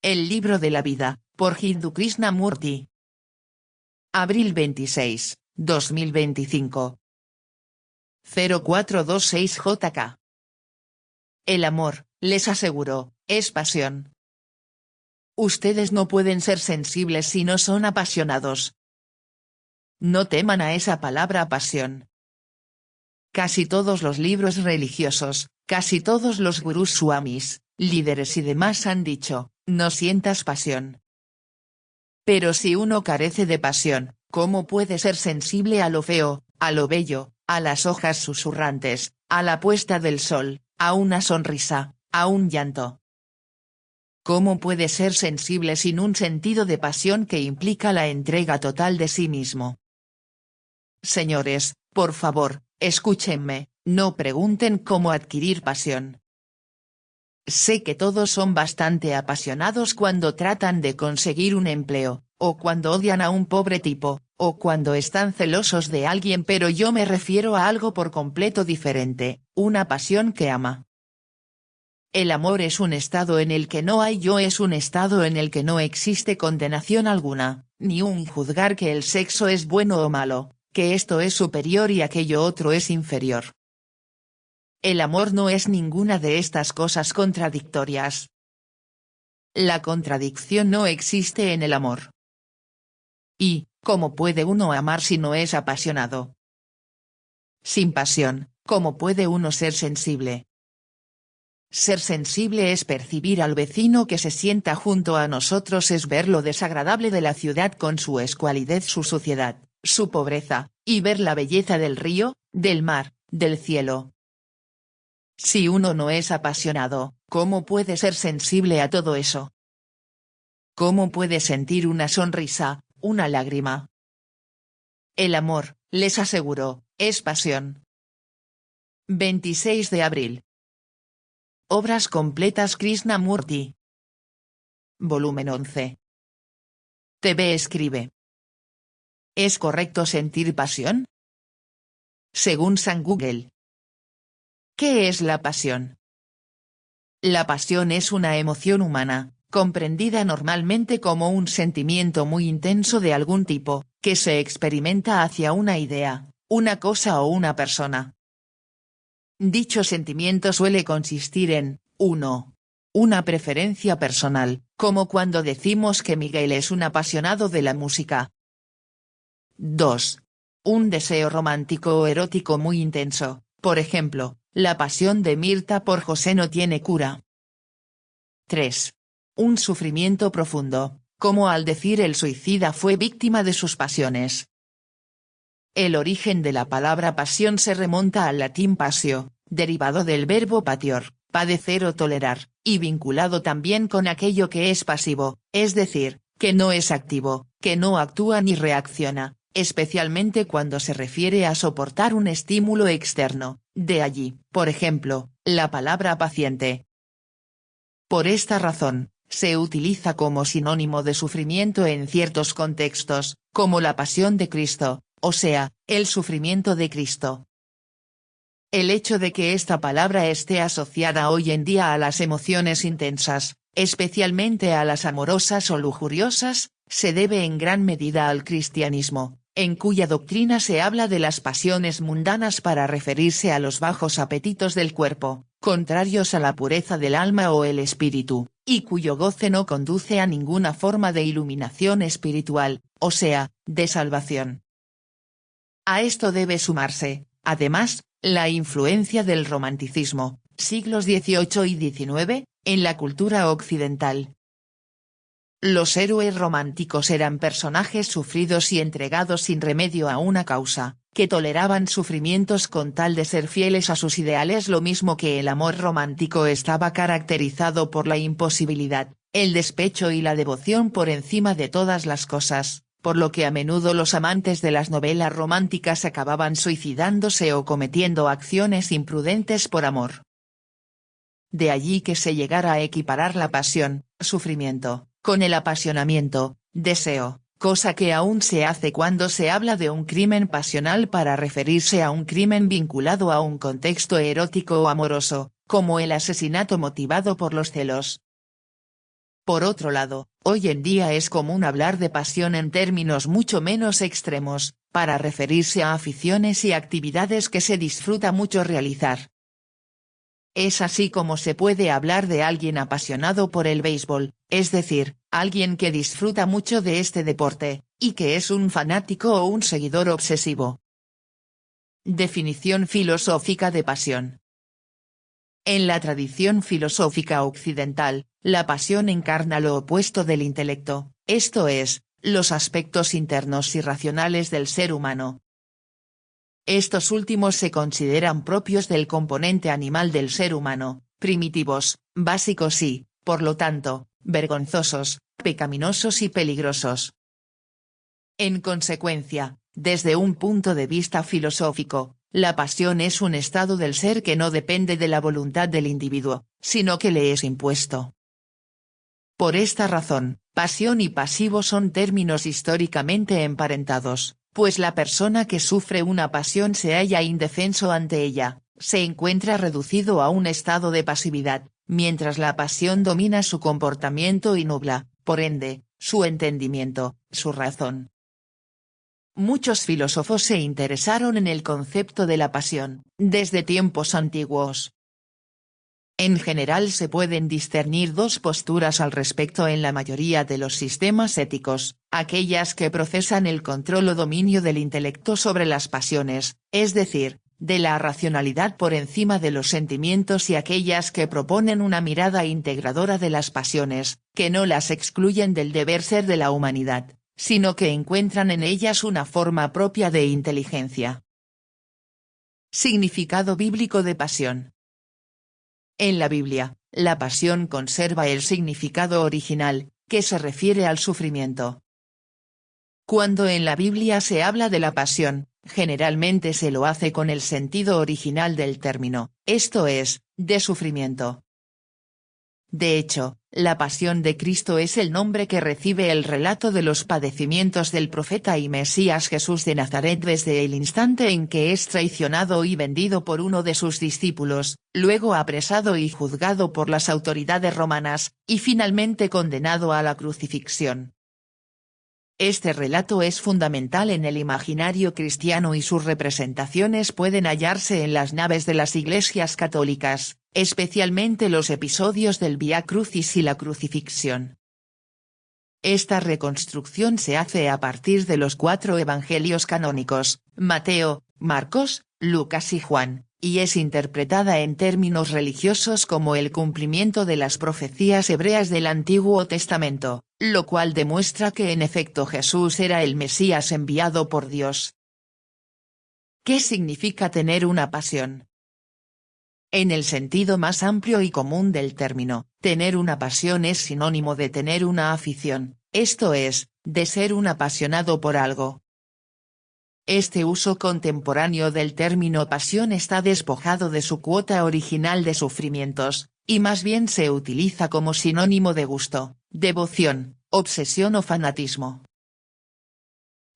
El libro de la vida, por Hindu Krishnamurti. Abril 26, 2025. 0426 JK. El amor, les aseguro, es pasión. Ustedes no pueden ser sensibles si no son apasionados. No teman a esa palabra pasión. Casi todos los libros religiosos, casi todos los gurús swamis, líderes y demás han dicho, no sientas pasión. Pero si uno carece de pasión, ¿cómo puede ser sensible a lo feo, a lo bello, a las hojas susurrantes, a la puesta del sol, a una sonrisa, a un llanto? ¿Cómo puede ser sensible sin un sentido de pasión que implica la entrega total de sí mismo? Señores, por favor, escúchenme, no pregunten cómo adquirir pasión. Sé que todos son bastante apasionados cuando tratan de conseguir un empleo, o cuando odian a un pobre tipo, o cuando están celosos de alguien, pero yo me refiero a algo por completo diferente, una pasión que ama. El amor es un estado en el que no hay yo, es un estado en el que no existe condenación alguna, ni un juzgar que el sexo es bueno o malo, que esto es superior y aquello otro es inferior. El amor no es ninguna de estas cosas contradictorias. La contradicción no existe en el amor. ¿Y cómo puede uno amar si no es apasionado? Sin pasión, ¿cómo puede uno ser sensible? Ser sensible es percibir al vecino que se sienta junto a nosotros, es ver lo desagradable de la ciudad con su escualidez, su suciedad, su pobreza, y ver la belleza del río, del mar, del cielo. Si uno no es apasionado, ¿cómo puede ser sensible a todo eso? ¿Cómo puede sentir una sonrisa, una lágrima? El amor, les aseguro, es pasión. 26 de abril. Obras completas Krishnamurti. Volumen 11. TV escribe. ¿Es correcto sentir pasión? Según San Google. ¿Qué es la pasión? La pasión es una emoción humana, comprendida normalmente como un sentimiento muy intenso de algún tipo, que se experimenta hacia una idea, una cosa o una persona. Dicho sentimiento suele consistir en, 1. Una preferencia personal, como cuando decimos que Miguel es un apasionado de la música. 2. Un deseo romántico o erótico muy intenso, por ejemplo, la pasión de Mirta por José no tiene cura. 3. Un sufrimiento profundo, como al decir el suicida fue víctima de sus pasiones. El origen de la palabra pasión se remonta al latín passio, derivado del verbo patior, padecer o tolerar, y vinculado también con aquello que es pasivo, es decir, que no es activo, que no actúa ni reacciona, especialmente cuando se refiere a soportar un estímulo externo, de allí, por ejemplo, la palabra paciente. Por esta razón, se utiliza como sinónimo de sufrimiento en ciertos contextos, como la pasión de Cristo, o sea, el sufrimiento de Cristo. El hecho de que esta palabra esté asociada hoy en día a las emociones intensas, especialmente a las amorosas o lujuriosas, se debe en gran medida al cristianismo, en cuya doctrina se habla de las pasiones mundanas para referirse a los bajos apetitos del cuerpo, contrarios a la pureza del alma o el espíritu, y cuyo goce no conduce a ninguna forma de iluminación espiritual, o sea, de salvación. A esto debe sumarse, además, la influencia del romanticismo, siglos XVIII y XIX, en la cultura occidental. Los héroes románticos eran personajes sufridos y entregados sin remedio a una causa, que toleraban sufrimientos con tal de ser fieles a sus ideales, lo mismo que el amor romántico estaba caracterizado por la imposibilidad, el despecho y la devoción por encima de todas las cosas, por lo que a menudo los amantes de las novelas románticas acababan suicidándose o cometiendo acciones imprudentes por amor. De allí que se llegara a equiparar la pasión, sufrimiento, con el apasionamiento, deseo, cosa que aún se hace cuando se habla de un crimen pasional para referirse a un crimen vinculado a un contexto erótico o amoroso, como el asesinato motivado por los celos. Por otro lado, hoy en día es común hablar de pasión en términos mucho menos extremos, para referirse a aficiones y actividades que se disfruta mucho realizar. Es así como se puede hablar de alguien apasionado por el béisbol, es decir, alguien que disfruta mucho de este deporte, y que es un fanático o un seguidor obsesivo. Definición filosófica de pasión. En la tradición filosófica occidental, la pasión encarna lo opuesto del intelecto, esto es, los aspectos internos y racionales del ser humano. Estos últimos se consideran propios del componente animal del ser humano, primitivos, básicos y, por lo tanto, vergonzosos, pecaminosos y peligrosos. En consecuencia, desde un punto de vista filosófico, la pasión es un estado del ser que no depende de la voluntad del individuo, sino que le es impuesto. Por esta razón, pasión y pasivo son términos históricamente emparentados, pues la persona que sufre una pasión se halla indefenso ante ella, se encuentra reducido a un estado de pasividad, mientras la pasión domina su comportamiento y nubla, por ende, su entendimiento, su razón. Muchos filósofos se interesaron en el concepto de la pasión, desde tiempos antiguos. En general se pueden discernir dos posturas al respecto en la mayoría de los sistemas éticos, aquellas que procesan el control o dominio del intelecto sobre las pasiones, es decir, de la racionalidad por encima de los sentimientos, y aquellas que proponen una mirada integradora de las pasiones, que no las excluyen del deber ser de la humanidad, sino que encuentran en ellas una forma propia de inteligencia. Significado bíblico de pasión. En la Biblia, la pasión conserva el significado original, que se refiere al sufrimiento. Cuando en la Biblia se habla de la pasión, generalmente se lo hace con el sentido original del término, esto es, de sufrimiento. De hecho, la pasión de Cristo es el nombre que recibe el relato de los padecimientos del profeta y Mesías Jesús de Nazaret desde el instante en que es traicionado y vendido por uno de sus discípulos, luego apresado y juzgado por las autoridades romanas, y finalmente condenado a la crucifixión. Este relato es fundamental en el imaginario cristiano y sus representaciones pueden hallarse en las naves de las iglesias católicas, especialmente los episodios del Vía Crucis y la crucifixión. Esta reconstrucción se hace a partir de los 4 evangelios canónicos, Mateo, Marcos, Lucas y Juan, y es interpretada en términos religiosos como el cumplimiento de las profecías hebreas del Antiguo Testamento, lo cual demuestra que en efecto Jesús era el Mesías enviado por Dios. ¿Qué significa tener una pasión? En el sentido más amplio y común del término, tener una pasión es sinónimo de tener una afición, esto es, de ser un apasionado por algo. Este uso contemporáneo del término pasión está despojado de su cuota original de sufrimientos, y más bien se utiliza como sinónimo de gusto, devoción, obsesión o fanatismo.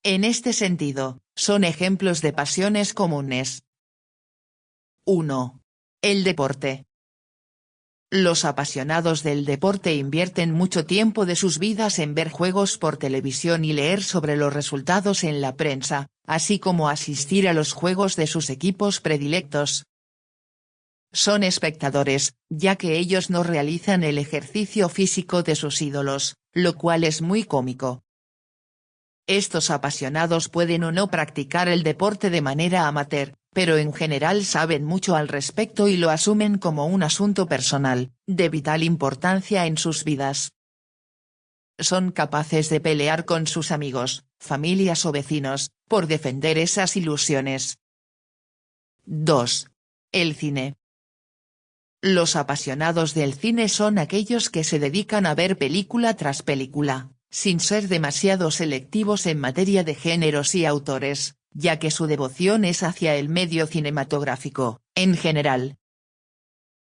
En este sentido, son ejemplos de pasiones comunes. 1. El deporte. Los apasionados del deporte invierten mucho tiempo de sus vidas en ver juegos por televisión y leer sobre los resultados en la prensa, así como asistir a los juegos de sus equipos predilectos. Son espectadores, ya que ellos no realizan el ejercicio físico de sus ídolos, lo cual es muy cómico. Estos apasionados pueden o no practicar el deporte de manera amateur, pero en general saben mucho al respecto y lo asumen como un asunto personal, de vital importancia en sus vidas. Son capaces de pelear con sus amigos, familias o vecinos, por defender esas ilusiones. 2. El cine. Los apasionados del cine son aquellos que se dedican a ver película tras película, sin ser demasiado selectivos en materia de géneros y autores, ya que su devoción es hacia el medio cinematográfico, en general.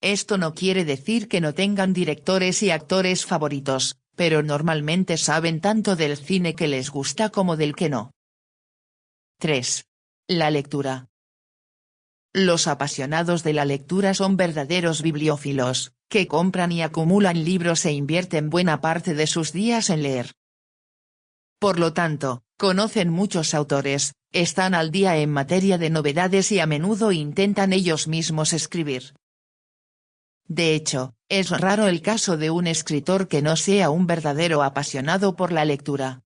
Esto no quiere decir que no tengan directores y actores favoritos, pero normalmente saben tanto del cine que les gusta como del que no. 3. La lectura. Los apasionados de la lectura son verdaderos bibliófilos, que compran y acumulan libros e invierten buena parte de sus días en leer. Por lo tanto, conocen muchos autores, están al día en materia de novedades y a menudo intentan ellos mismos escribir. De hecho, es raro el caso de un escritor que no sea un verdadero apasionado por la lectura.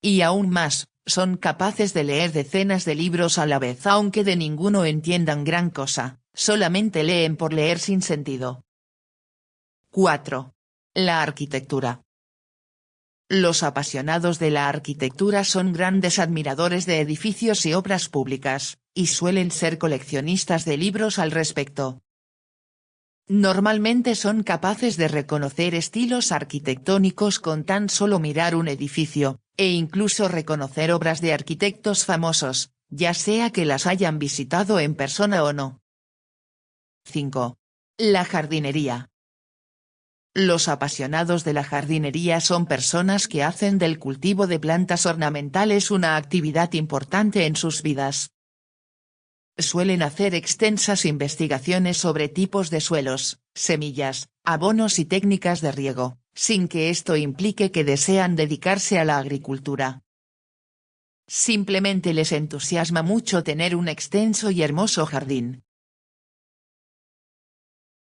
Y aún más, son capaces de leer decenas de libros a la vez aunque de ninguno entiendan gran cosa, solamente leen por leer sin sentido. 4. La arquitectura. Los apasionados de la arquitectura son grandes admiradores de edificios y obras públicas, y suelen ser coleccionistas de libros al respecto. Normalmente son capaces de reconocer estilos arquitectónicos con tan solo mirar un edificio, e incluso reconocer obras de arquitectos famosos, ya sea que las hayan visitado en persona o no. 5. La jardinería. Los apasionados de la jardinería son personas que hacen del cultivo de plantas ornamentales una actividad importante en sus vidas. Suelen hacer extensas investigaciones sobre tipos de suelos, semillas, abonos y técnicas de riego, sin que esto implique que desean dedicarse a la agricultura. Simplemente les entusiasma mucho tener un extenso y hermoso jardín,